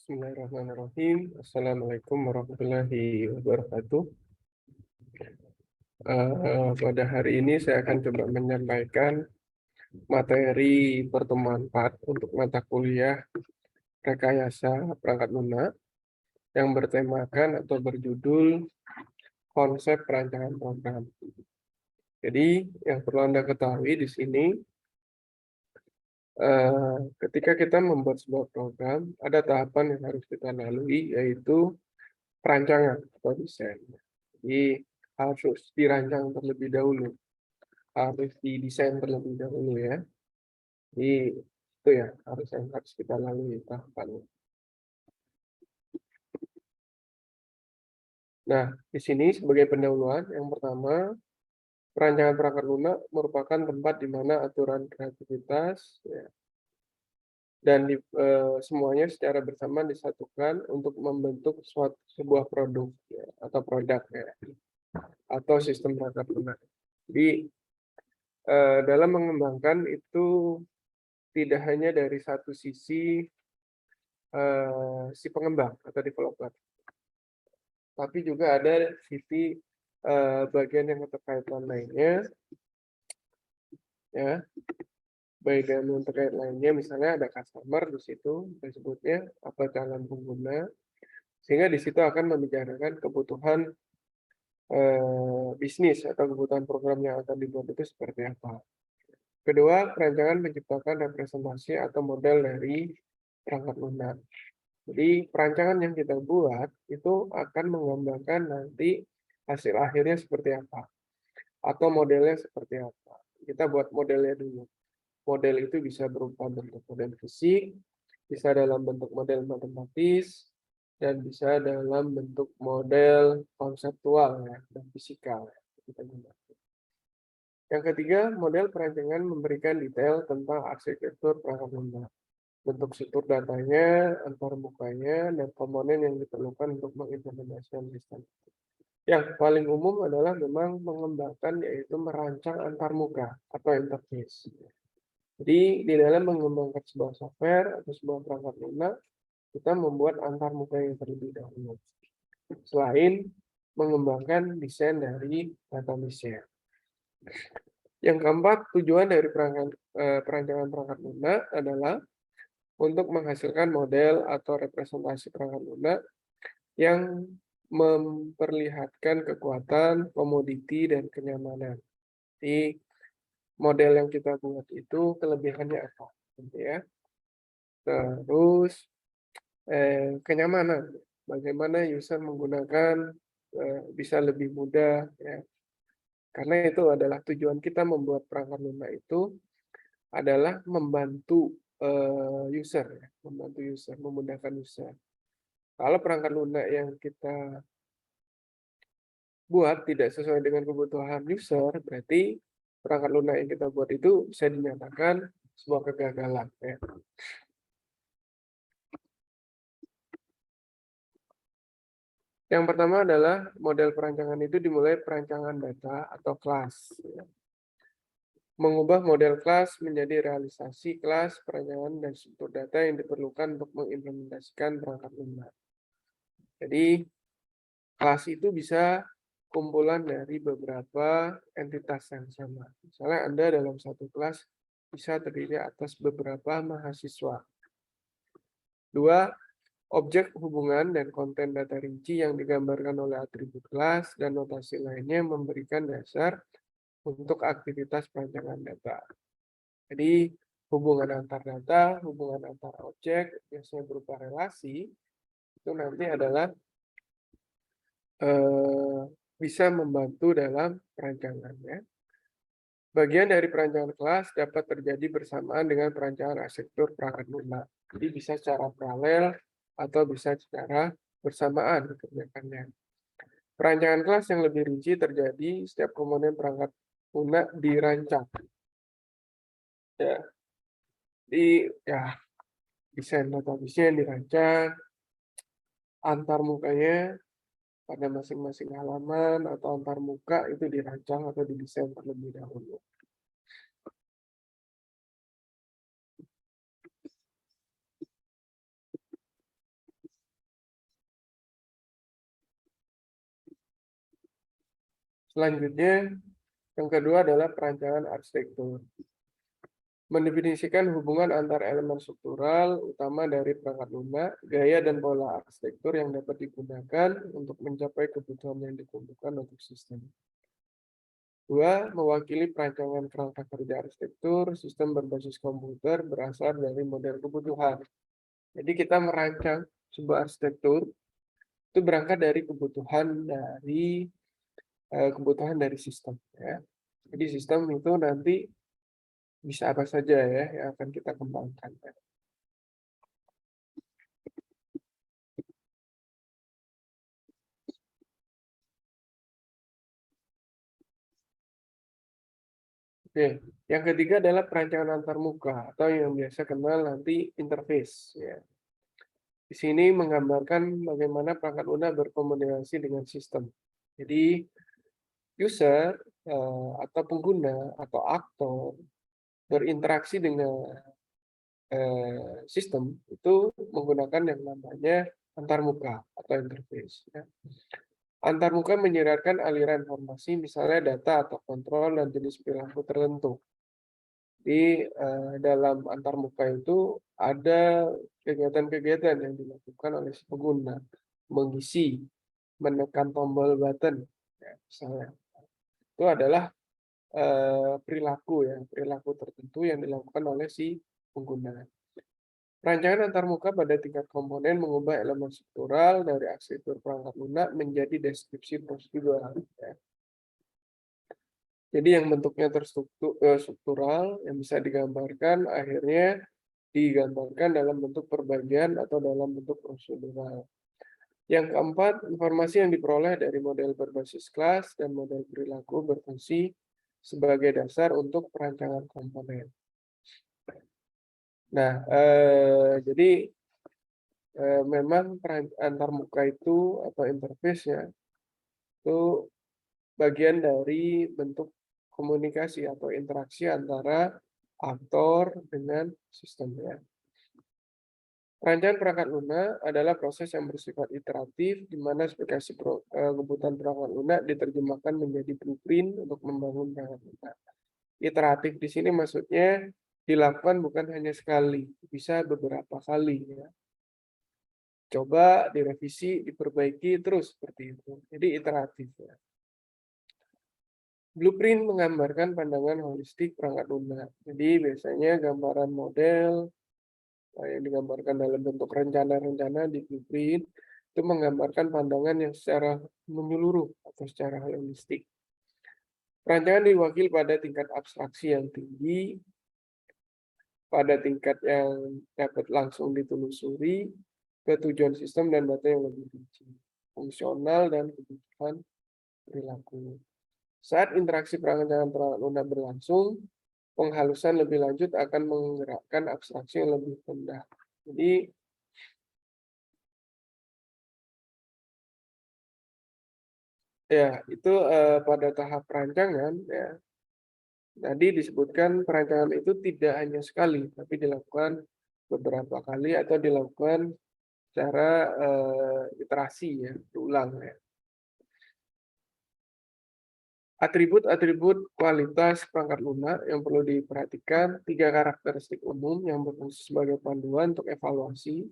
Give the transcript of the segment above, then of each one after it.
Bismillahirrahmanirrahim. Assalamualaikum warahmatullahi wabarakatuh. Pada hari ini saya akan coba menyampaikan materi pertemuan 4 untuk mata kuliah rekayasa perangkat lunak yang bertemakan atau berjudul konsep perancangan program. Jadi yang perlu Anda ketahui di sini, ketika kita membuat sebuah program, ada tahapan yang harus kita lalui, yaitu perancangan atau desain. Jadi harus dirancang terlebih dahulu, harus didesain terlebih dahulu ya. Jadi itu ya harus kita lalui tahapannya. Nah, di sini sebagai pendahuluan, yang pertama, perancangan perangkat lunak merupakan tempat di mana aturan kreativitas ya, dan semuanya secara bersamaan disatukan untuk membentuk sebuah produk ya, atau produk ya, atau sistem perangkat lunak. Jadi dalam mengembangkan itu tidak hanya dari satu sisi si pengembang atau developer, tapi juga ada sisi bagian yang terkaitan lainnya, ya, bagian yang terkait lainnya, misalnya ada customer di situ, disebutnya apa calon pengguna, sehingga di situ akan membicarakan kebutuhan bisnis atau kebutuhan program yang akan dibuat itu seperti apa. Kedua, perancangan menciptakan representasi atau model dari perangkat lunak. Jadi perancangan yang kita buat itu akan menggambarkan nanti hasil akhirnya seperti apa atau modelnya seperti apa. Kita buat modelnya dulu. Model itu bisa berupa bentuk model fisik, bisa dalam bentuk model matematis, dan bisa dalam bentuk model konseptual ya, dan fisikal. Kita gunakan. Yang ketiga, model perancangan memberikan detail tentang arsitektur perangkat lunak, bentuk struktur datanya, antarmukanya, dan komponen yang diperlukan untuk mengimplementasikan sistem. Yang paling umum adalah memang mengembangkan, yaitu merancang antarmuka atau interface. Jadi di dalam mengembangkan sebuah software atau sebuah perangkat lunak, kita membuat antarmuka yang terlebih dahulu. Selain mengembangkan desain dari database-nya. Yang keempat, tujuan dari perancangan perangkat lunak adalah untuk menghasilkan model atau representasi perangkat lunak yang memperlihatkan kekuatan, komoditi, dan kenyamanan. Jadi model yang kita buat itu kelebihannya apa, gitu ya. Terus kenyamanan, bagaimana user menggunakan bisa lebih mudah, ya. Karena itu adalah tujuan kita membuat perangkat lunak itu adalah membantu user, ya, membantu user, memudahkan user. Kalau perangkat lunak yang kita buat tidak sesuai dengan kebutuhan user, berarti perangkat lunak yang kita buat itu bisa dinyatakan sebuah kegagalan. Ya. Yang pertama adalah model perancangan itu dimulai perancangan data atau kelas. Ya. Mengubah model kelas menjadi realisasi kelas, perancangan, dan struktur data yang diperlukan untuk mengimplementasikan perangkat lunak. Jadi, kelas itu bisa kumpulan dari beberapa entitas yang sama. Misalnya Anda dalam satu kelas bisa terdiri atas beberapa mahasiswa. Dua, objek hubungan dan konten data rinci yang digambarkan oleh atribut kelas dan notasi lainnya memberikan dasar untuk aktivitas perancangan data. Jadi hubungan antar data, hubungan antar objek, biasanya berupa relasi, itu nanti adalah bisa membantu dalam perancangannya. Bagian dari perancangan kelas dapat terjadi bersamaan dengan perancangan arsitektur perangkat lunak. Jadi bisa secara paralel atau bisa secara bersamaan dikerjakannya. Perancangan kelas yang lebih rinci terjadi setiap komponen perangkat lunak dirancang. Ya. Jadi ya desain database-nya yang dirancang, antar mukanya pada masing-masing halaman atau antar muka itu dirancang atau didesain terlebih dahulu. Selanjutnya, yang kedua adalah perancangan arsitektur. Mendefinisikan hubungan antar elemen struktural utama dari perangkat lunak, gaya dan pola arsitektur yang dapat digunakan untuk mencapai kebutuhan yang ditentukan untuk sistem. Dua, mewakili perancangan kerangka kerja arsitektur, sistem berbasis komputer berasal dari model kebutuhan. Jadi kita merancang sebuah arsitektur itu berangkat dari kebutuhan dari sistem. Ya. Jadi sistem itu nanti bisa apa saja ya yang akan kita kembangkan. Oke, yang ketiga adalah perancangan antarmuka atau yang biasa kenal nanti interface. Ya. Di sini menggambarkan bagaimana perangkat lunak berkomunikasi dengan sistem. Jadi user atau pengguna atau aktor berinteraksi dengan sistem itu menggunakan yang namanya antarmuka atau interface. Ya. Antarmuka menyiratkan aliran informasi, misalnya data atau kontrol dan jenis perilaku tertentu. Di dalam antarmuka itu ada kegiatan-kegiatan yang dilakukan oleh si pengguna, mengisi, menekan tombol button, ya, misalnya. Itu adalah perilaku tertentu yang dilakukan oleh si pengguna. Rancangan antarmuka pada tingkat komponen mengubah elemen struktural dari arsitektur perangkat lunak menjadi deskripsi prosedural. Ya. Jadi yang bentuknya struktural yang bisa digambarkan akhirnya digambarkan dalam bentuk perbagian atau dalam bentuk prosedural. Yang keempat, informasi yang diperoleh dari model berbasis kelas dan model perilaku berfungsi sebagai dasar untuk perancangan komponen. Nah, jadi memang antarmuka itu atau interface ya itu bagian dari bentuk komunikasi atau interaksi antara aktor dengan sistemnya. Perancangan perangkat lunak adalah proses yang bersifat iteratif, di mana spesifikasi kebutuhan perangkat lunak diterjemahkan menjadi blueprint untuk membangun perangkat lunak. Iteratif di sini maksudnya dilakukan bukan hanya sekali, bisa beberapa kali. Ya. Coba direvisi, diperbaiki terus seperti itu. Jadi iteratif. Ya. Blueprint menggambarkan pandangan holistik perangkat lunak. Jadi biasanya gambaran model yang digambarkan dalam bentuk rencana-rencana di blueprint itu menggambarkan pandangan yang secara menyeluruh atau secara holistik. Perancangan diwakili pada tingkat abstraksi yang tinggi, pada tingkat yang dapat langsung ditelusuri, ke tujuan sistem dan data yang lebih rinci, fungsional dan kebutuhan perilaku. Saat interaksi perancangan perangkat lunak berlangsung, penghalusan lebih lanjut akan menggerakkan abstraksi yang lebih rendah. Jadi ya itu pada tahap perancangan ya tadi disebutkan perancangan itu tidak hanya sekali tapi dilakukan beberapa kali atau dilakukan secara iterasi ya berulang ya. Atribut-atribut kualitas perangkat lunak yang perlu diperhatikan, 3 karakteristik umum yang berfungsi sebagai panduan untuk evaluasi.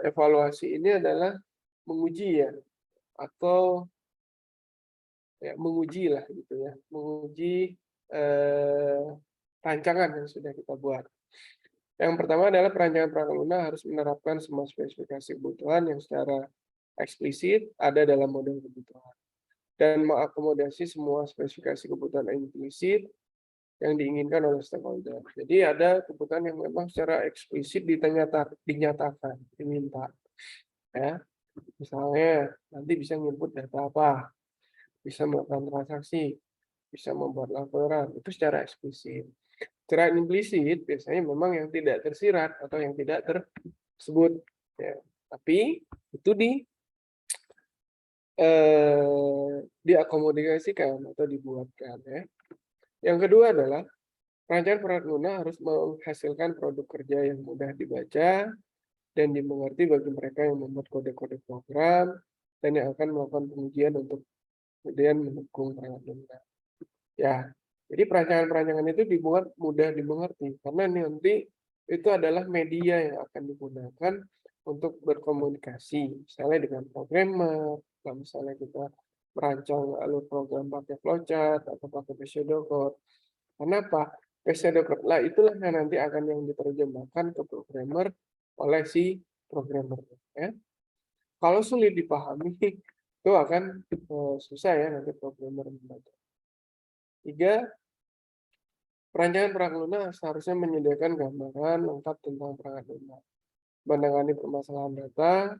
Evaluasi ini adalah menguji ya, atau ya, menguji lah gitu ya, menguji rancangan yang sudah kita buat. Yang pertama adalah perancangan perangkat lunak harus menerapkan semua spesifikasi kebutuhan yang secara eksplisit ada dalam model kebutuhan dan mengakomodasi semua spesifikasi kebutuhan implisit yang diinginkan oleh stakeholder. Jadi ada kebutuhan yang memang secara eksplisit dinyatakan, diminta. Ya, misalnya nanti bisa input data apa, bisa melakukan transaksi, bisa membuat laporan, itu secara eksplisit. Secara implisit biasanya memang yang tidak tersirat atau yang tidak tersebut. Ya. Tapi itu diakomodasikan atau dibuatkan. Ya. Yang kedua adalah perancangan perangkat lunak harus menghasilkan produk kerja yang mudah dibaca dan dimengerti bagi mereka yang membuat kode-kode program dan yang akan melakukan pengujian untuk kemudian mendukung perangkat lunak. Ya, jadi perancangan-perancangan itu dibuat mudah dimengerti karena nanti itu adalah media yang akan digunakan untuk berkomunikasi, misalnya dengan programmer, kalau misalnya kita merancang alur program pakai flowchart atau pakai pseudocode. Kenapa? Pseudocode lah itulah yang nanti akan yang diterjemahkan ke programmer oleh si programmer. Ya. Kalau sulit dipahami, itu akan susah ya nanti programmer membaca. 3. Perancangan perangkat lunak seharusnya menyediakan gambaran lengkap tentang perangkat lunak, menangani permasalahan data,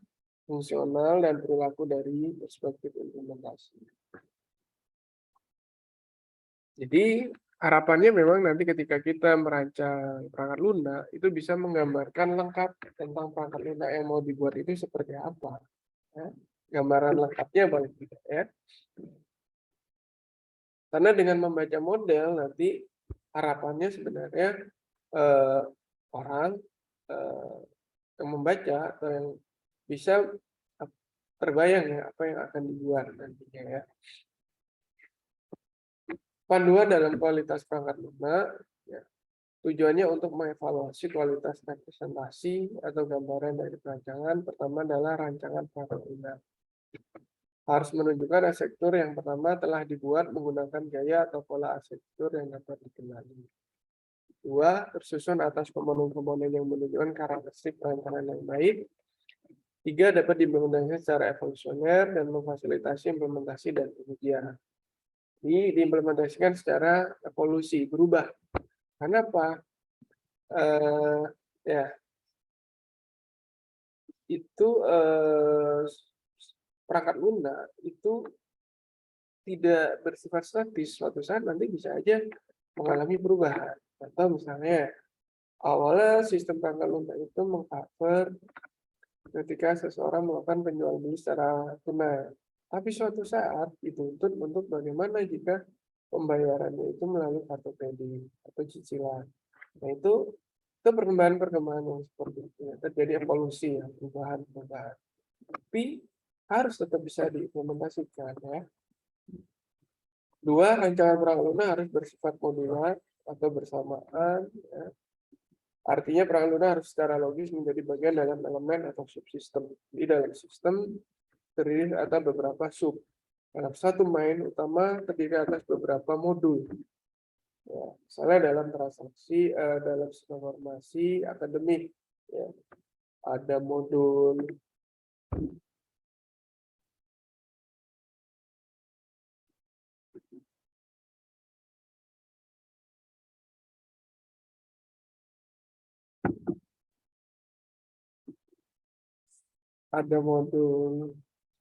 fungsional, dan perilaku dari perspektif implementasi. Jadi harapannya memang nanti ketika kita merancang perangkat lunak, itu bisa menggambarkan lengkap tentang perangkat lunak yang mau dibuat itu seperti apa. Ya. Gambaran lengkapnya paling tidak ya. Karena dengan membaca model nanti harapannya sebenarnya orang yang membaca atau yang bisa terbayang ya apa yang akan dibuat nantinya ya. Panduan dalam kualitas perangkat lunak ya, tujuannya untuk mengevaluasi kualitas representasi atau gambaran dari perancangan. Pertama adalah rancangan perangkat lunak. Harus menunjukkan arsitektur yang pertama telah dibuat menggunakan gaya atau pola arsitektur yang dapat dikenali. 2. Tersusun atas komponen-komponen yang menunjukkan karakteristik perancangan yang baik. 3. Dapat diimplementasikan secara evolusioner dan memfasilitasi implementasi dan pengujian. Ini diimplementasikan secara evolusi, berubah. Kenapa? Ya, itu perangkat lunak itu tidak bersifat statis, suatu saat nanti bisa aja mengalami perubahan. Atau misalnya awalnya sistem perangkat lunak itu mengcover ketika seseorang melakukan penjual beli secara tunai. Tapi suatu saat dituntut untuk bagaimana jika pembayarannya itu melalui kartu kredit atau cicilan. Nah itu perkembangan-perkembangan yang seperti itu. Ya. Terjadi evolusi ya, perubahan-perubahan. Tapi harus tetap bisa diimplementasikan ya. 2. Rancangan perangkat lunak harus bersifat modular atau bersamaan. Ya. Artinya perangkat lunak harus secara logis menjadi bagian dalam elemen atau subsistem. Di dalam sistem terdiri atas beberapa sub. Dalam satu main utama terdiri atas beberapa modul. Ya, misalnya dalam transaksi, dalam sistem informasi akademik, ya, ada modul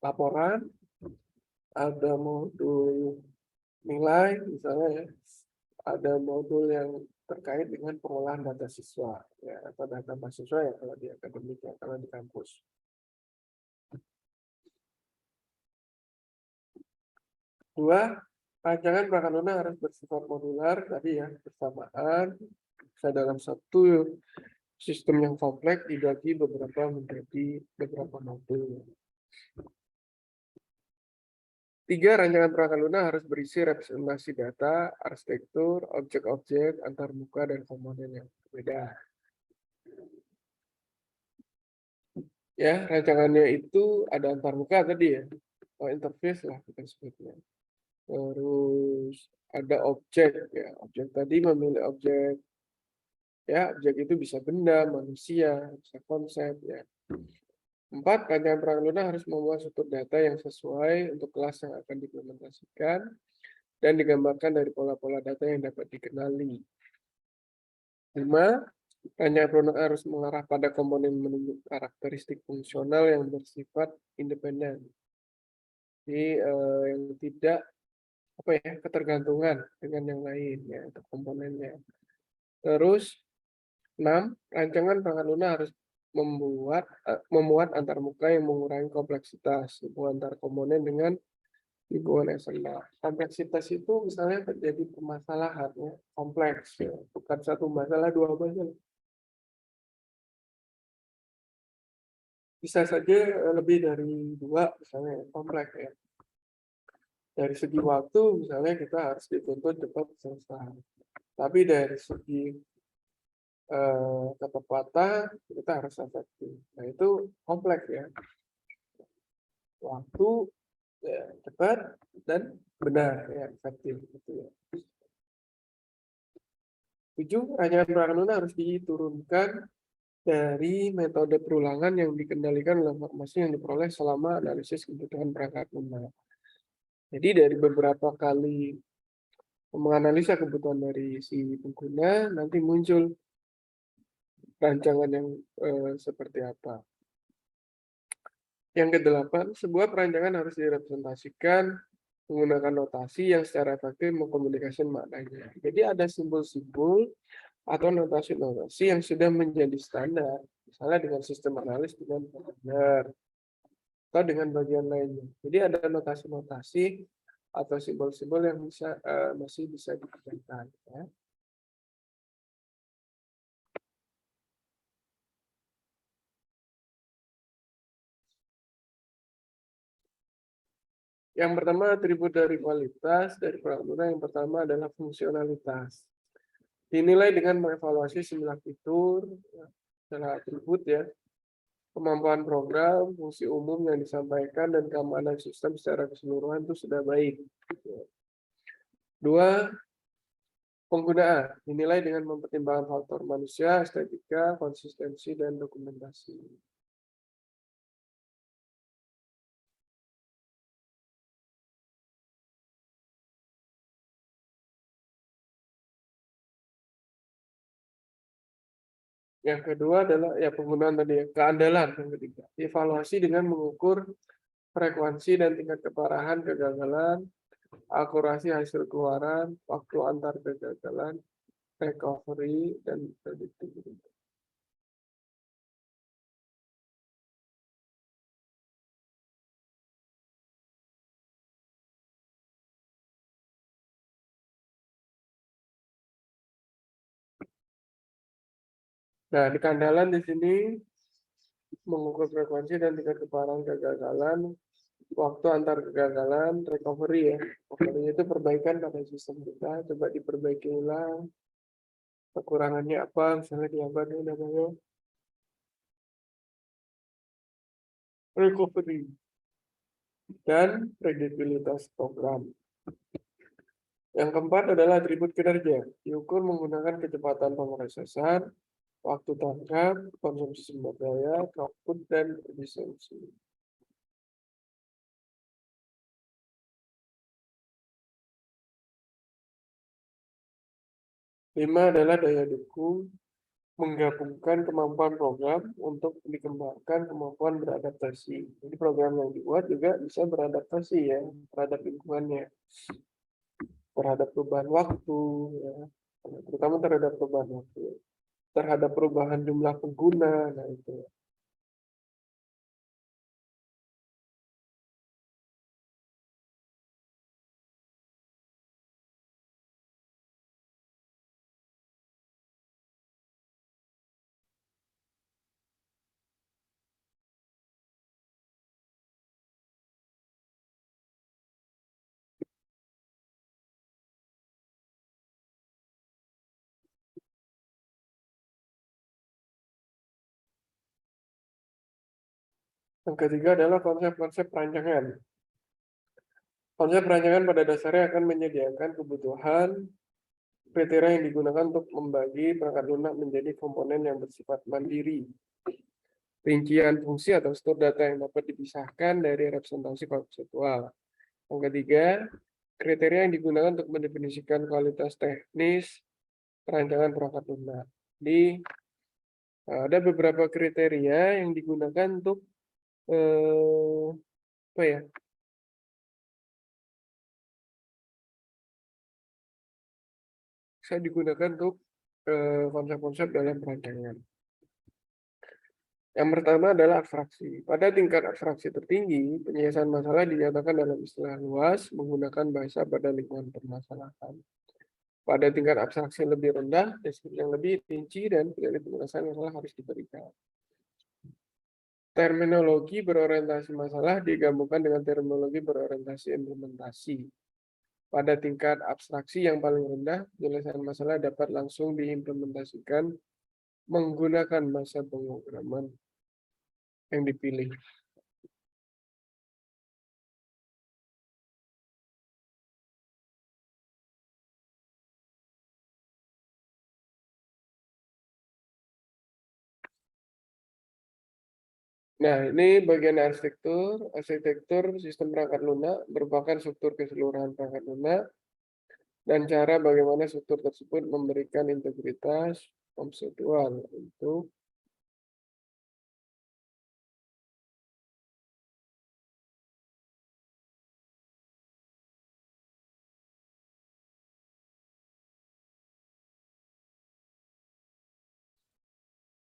laporan, ada modul nilai, misalnya ya, ada modul yang terkait dengan pengolahan data siswa, ya, atau data mahasiswa ya kalau di akademik ya, kalau di kampus. 2. Rancangan perangkat lunak harus bersifat modular, tadi ya, bersamaan, bisa dalam satu sistem yang kompleks dibagi menjadi beberapa modul. 3. Rancangan perangkat lunak harus berisi representasi data, arsitektur, objek-objek, antarmuka, dan komponen yang berbeda. Ya, rancangannya itu ada antarmuka tadi ya, interface lah kita sebutnya. Terus ada objek ya, objek tadi memilih objek ya, objek itu bisa benda, manusia, bisa konsep ya. 4. Rancangan perangkat lunak harus membuat struktur data yang sesuai untuk kelas yang akan diimplementasikan dan digambarkan dari pola-pola data yang dapat dikenali. 5. Rancangan perangkat harus mengarah pada komponen menunjuk karakteristik fungsional yang bersifat independen. Jadi yang tidak ketergantungan dengan yang lain ya untuk komponennya. Terus 6. Rancangan perangkat lunak harus memuat antarmuka yang mengurangi kompleksitas hubungan antar komponen dengan hubungan eksternal. Kompleksitas itu misalnya terjadi permasalahan ya, kompleks ya. Bukan satu masalah, dua masalah. Bisa saja lebih dari dua misalnya kompleks ya. Dari segi waktu, misalnya kita harus dituntut cepat selesai. Tapi dari segi ketepatan, kita harus efektif. Nah, itu kompleks ya. Waktu ya, cepat dan benar ya, efektif gitu ya. 7, rancangan perangkat lunak harus diturunkan dari metode perulangan yang dikendalikan oleh informasi yang diperoleh selama analisis kebutuhan perangkat lunak. Jadi dari beberapa kali menganalisa kebutuhan dari si pengguna, nanti muncul rancangan yang seperti apa. Yang kedelapan, sebuah perancangan harus direpresentasikan menggunakan notasi yang secara efektif mengkomunikasikan maknanya. Jadi ada simbol-simbol atau notasi-notasi yang sudah menjadi standar, misalnya dengan sistem analis dengan benar atau dengan bagian lainnya. Jadi ada notasi-notasi atau simbol-simbol yang masih bisa digunakan. Ya. Yang pertama atribut dari kualitas dari perangkat lunak yang pertama adalah fungsionalitas. Dinilai dengan mengevaluasi 9 fitur, adalah atribut ya, kemampuan program, fungsi umum yang disampaikan, dan keamanan sistem secara keseluruhan itu sudah baik. 2, penggunaan. Dinilai dengan mempertimbangkan faktor manusia, estetika, konsistensi, dan dokumentasi. Yang kedua adalah ya penggunaan tadi ya, keandalan yang ketiga. Evaluasi dengan mengukur frekuensi dan tingkat keparahan kegagalan, akurasi hasil keluaran, waktu antar kegagalan, recovery, dan predictability. Nah, di keandalan di sini mengukur frekuensi dan tingkat keparahan kegagalan, waktu antar kegagalan, recovery ya. Recovery itu perbaikan pada sistem kita, coba diperbaiki ulang. Kekurangannya apa, misalnya di apa nih namanya? Recovery. Dan kredibilitas program. Yang keempat adalah atribut kinerja. Diukur menggunakan kecepatan pemrosesan, waktu tanggap, konsumsi sumber daya, output, dan efisiensi. 5 adalah daya dukung, menggabungkan kemampuan program untuk dikembangkan kemampuan beradaptasi. Jadi program yang dibuat juga bisa beradaptasi ya terhadap lingkungannya, terhadap perubahan waktu, ya, terutama terhadap perubahan waktu, terhadap perubahan jumlah pengguna, nah itu. Yang ketiga adalah konsep-konsep perancangan. Konsep perancangan pada dasarnya akan menyediakan kebutuhan, kriteria yang digunakan untuk membagi perangkat lunak menjadi komponen yang bersifat mandiri. Rincian fungsi atau struktur data yang dapat dipisahkan dari representasi konseptual. Yang ketiga, kriteria yang digunakan untuk mendefinisikan kualitas teknis perancangan perangkat lunak. Jadi ada beberapa kriteria yang digunakan untuk apa ya? Bisa digunakan untuk konsep-konsep dalam perancangan. Yang pertama adalah abstraksi. Pada tingkat abstraksi tertinggi, penyelesaian masalah dinyatakan dalam istilah luas menggunakan bahasa pada lingkungan permasalahan. Pada tingkat abstraksi lebih rendah, deskripsi yang lebih rinci dan penyelesaian masalah harus diberikan. Terminologi berorientasi masalah digabungkan dengan terminologi berorientasi implementasi. Pada tingkat abstraksi yang paling rendah, penyelesaian masalah dapat langsung diimplementasikan menggunakan masa pemrograman yang dipilih. Nah, ini bagian arsitektur. Arsitektur sistem perangkat lunak merupakan struktur keseluruhan perangkat lunak dan cara bagaimana struktur tersebut memberikan integritas konseptual untuk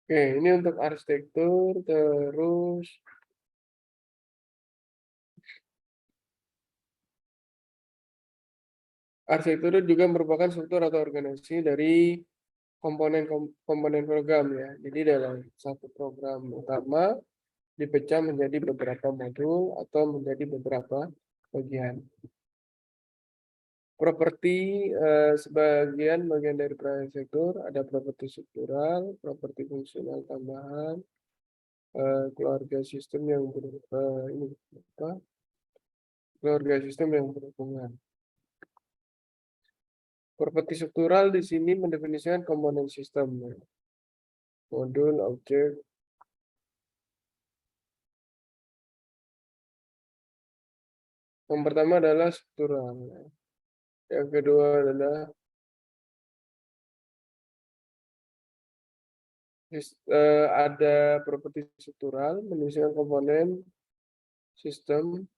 Oke, ini untuk arsitektur, terus arsitektur juga merupakan struktur atau organisasi dari komponen program ya. Jadi dalam satu program utama dipecah menjadi beberapa modul atau menjadi beberapa bagian. Properti sebagian bagian dari arsitektur ada properti struktural, properti fungsional tambahan, keluarga sistem yang keluarga sistem yang berhubungan. Properti struktural di sini mendefinisikan komponen sistem, modul, objek. Yang pertama adalah struktural. Yang kedua adalah ada properti struktural mendefinisikan komponen sistem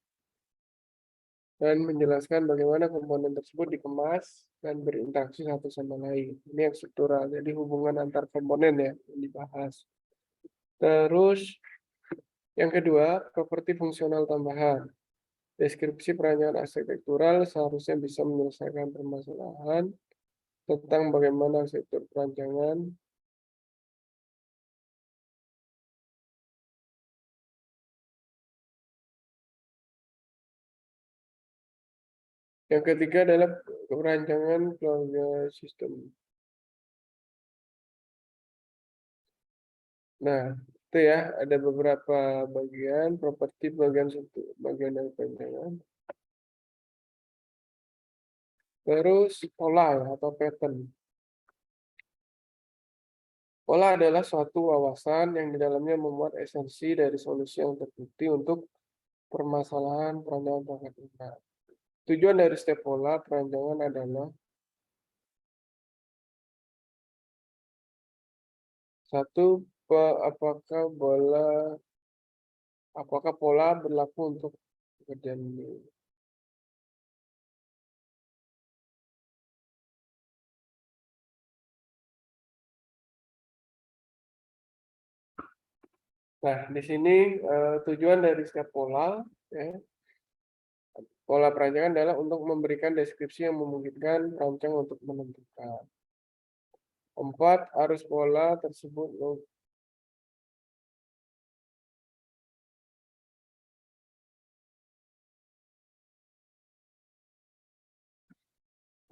dan menjelaskan bagaimana komponen tersebut dikemas dan berinteraksi satu sama lain. Ini yang struktural, jadi hubungan antar komponen ya yang dibahas. Terus yang kedua, properti fungsional tambahan. Deskripsi perancangan arsitektural seharusnya bisa menyelesaikan permasalahan tentang bagaimana arsitektur perancangan yang ketiga adalah perancangan keluarga sistem. Nah, itu ya, ada beberapa bagian, properti bagian dari perancangan. Terus pola ya, atau pattern. Pola adalah suatu wawasan yang di dalamnya memuat esensi dari solusi yang terbukti untuk permasalahan perancangan perangkat lunak. Tujuan dari setiap pola perancangan adalah satu, apakah pola berlaku untuk pekerjaan ini. Nah, di sini tujuan dari setiap pola, ya, pola perancangan adalah untuk memberikan deskripsi yang memungkinkan perancang untuk menentukan. 4, arus pola tersebut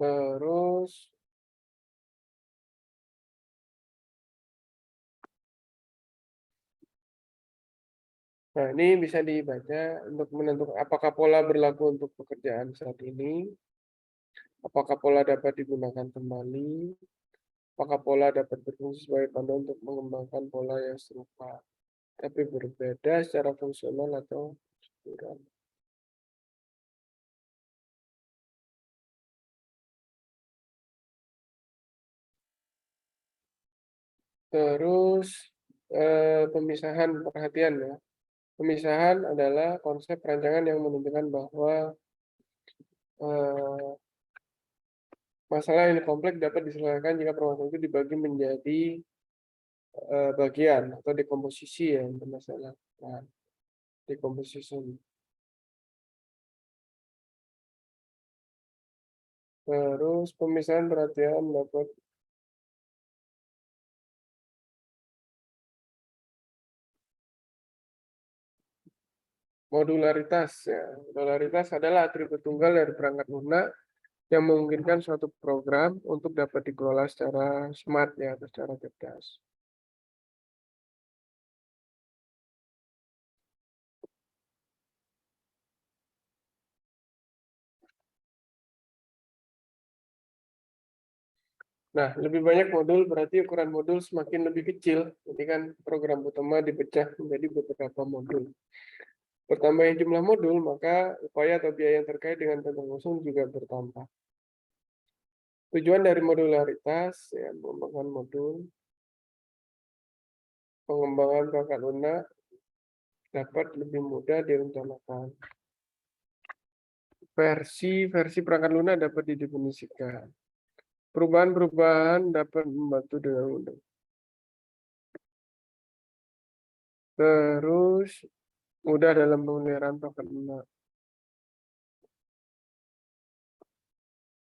terus nah ini bisa dibaca untuk menentukan apakah pola berlaku untuk pekerjaan saat ini, apakah pola dapat digunakan kembali, apakah pola dapat berfungsi sebagai panduan untuk mengembangkan pola yang serupa tapi berbeda secara fungsional atau struktural. Terus pemisahan perhatian ya. Pemisahan adalah konsep perancangan yang menunjukkan bahwa eh, masalah yang kompleks dapat diselesaikan jika permasalahan itu dibagi menjadi bagian atau dekomposisi ya yang bermasalah. Nah, decomposition. Terus pemisahan perhatian dapat Modularitas ya. Modularitas adalah atribut tunggal dari perangkat lunak yang memungkinkan suatu program untuk dapat dikelola secara smart ya atau secara cerdas. Nah, lebih banyak modul berarti ukuran modul semakin lebih kecil. Jadi kan program utama dipecah menjadi beberapa modul. Bertambahnya jumlah modul, maka upaya atau biaya yang terkait dengan pengurusan juga bertambah. Tujuan dari modularitas ya, mengembangkan modul, pengembangan perangkat lunak dapat lebih mudah direncanakan. Versi perangkat lunak dapat didefinisikan. Perubahan-perubahan dapat membantu dengan mudah. Terus mudah dalam pemeliharaan perangkat lunak.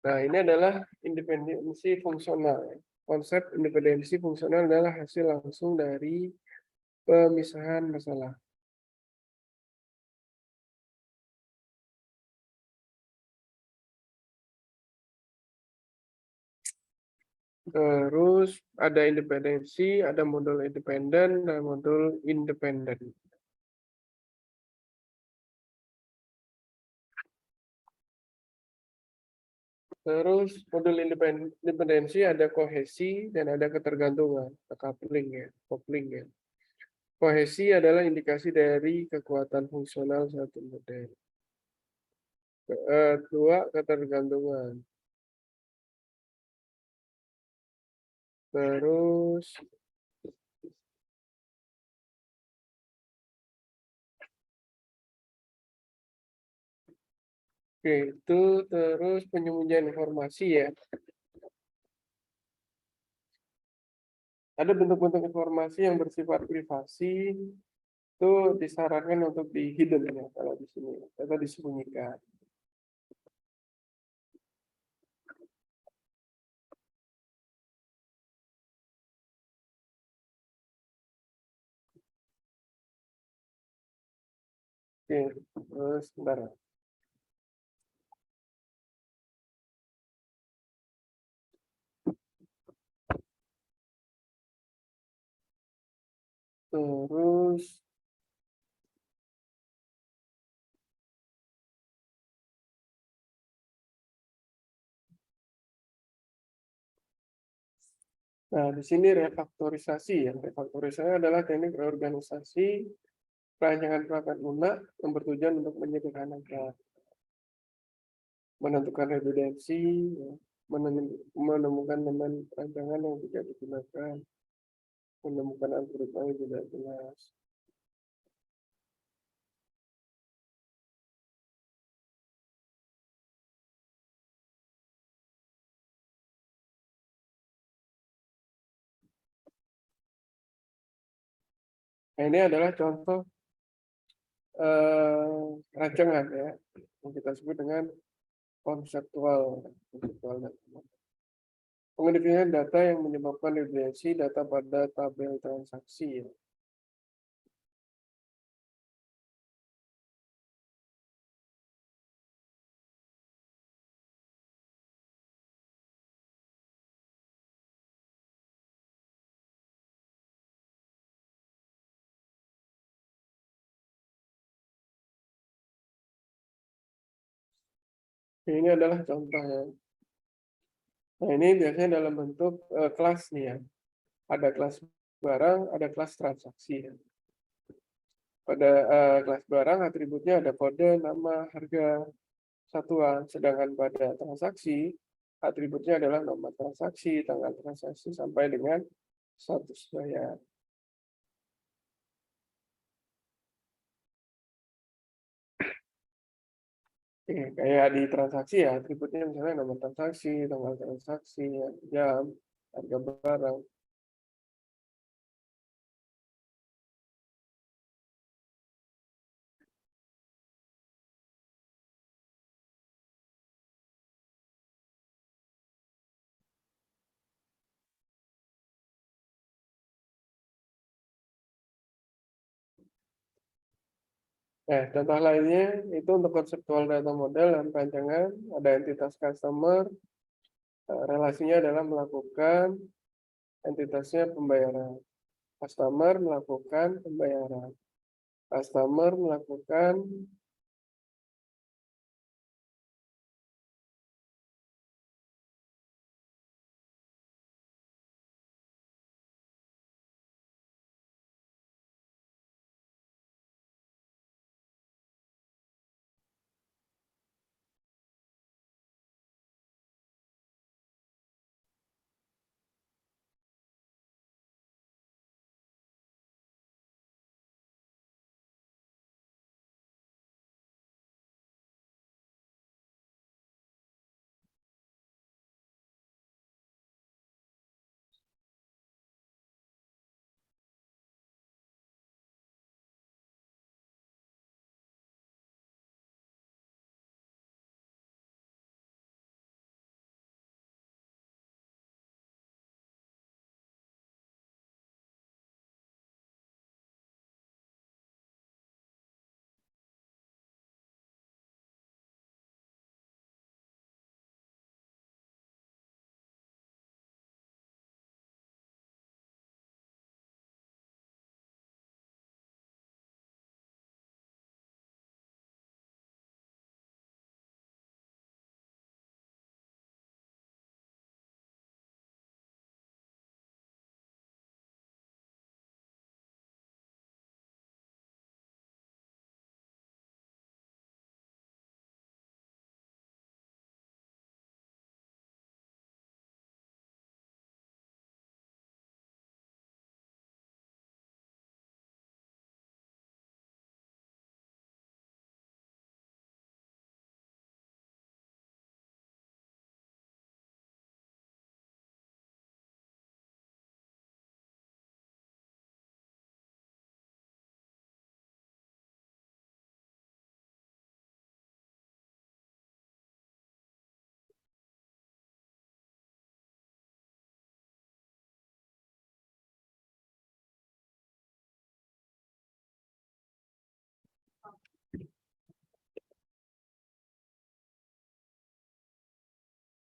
Nah, ini adalah independensi fungsional. Konsep independensi fungsional adalah hasil langsung dari pemisahan masalah. Terus ada independensi, ada modul independen, dan modul independen. Terus modul independensi ada kohesi dan ada ketergantungan, coupling ya, coupling ya. Kohesi adalah indikasi dari kekuatan fungsional suatu model. Kedua, ketergantungan. Terus oke, itu terus penyembunyian informasi ya. Ada bentuk-bentuk informasi yang bersifat privasi itu disarankan untuk di hidden ya kalau di sini atau disembunyikan. Oke, terus sebentar. Terus nah, di sini refaktorisasi ya. Refaktorisasi adalah teknik reorganisasi perancangan perangkat lunak yang bertujuan untuk menyederhanakan, menentukan redundansi, ya, menemukan elemen perancangan yang tidak digunakan, menemukan algoritma yang tidak jelas. Nah, ini adalah contoh rancangan ya yang kita sebut dengan konseptual data. Pengedefinisian data yang menyebabkan redundansi data pada tabel transaksi ya. Ini adalah contoh ya. Nah, ini biasanya dalam bentuk kelas nih ya. Ada kelas barang, ada kelas transaksi ya. Pada kelas barang atributnya ada kode, nama, harga, satuan. Sedangkan pada transaksi atributnya adalah nama transaksi, tanggal transaksi sampai dengan status bayar. Oke, kayak di transaksi ya, atributnya misalnya nama transaksi, tanggal transaksi, jam, harga barang. Nah, contoh lainnya itu untuk konseptual data model dan perancangan, ada entitas customer, relasinya adalah melakukan entitasnya pembayaran. Customer melakukan pembayaran. Customer melakukan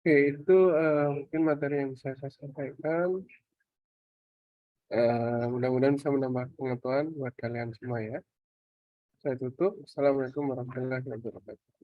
Oke, itu mungkin materi yang bisa saya sampaikan. Mudah-mudahan bisa menambah pengetahuan buat kalian semua ya. Saya tutup. Assalamualaikum warahmatullahi wabarakatuh.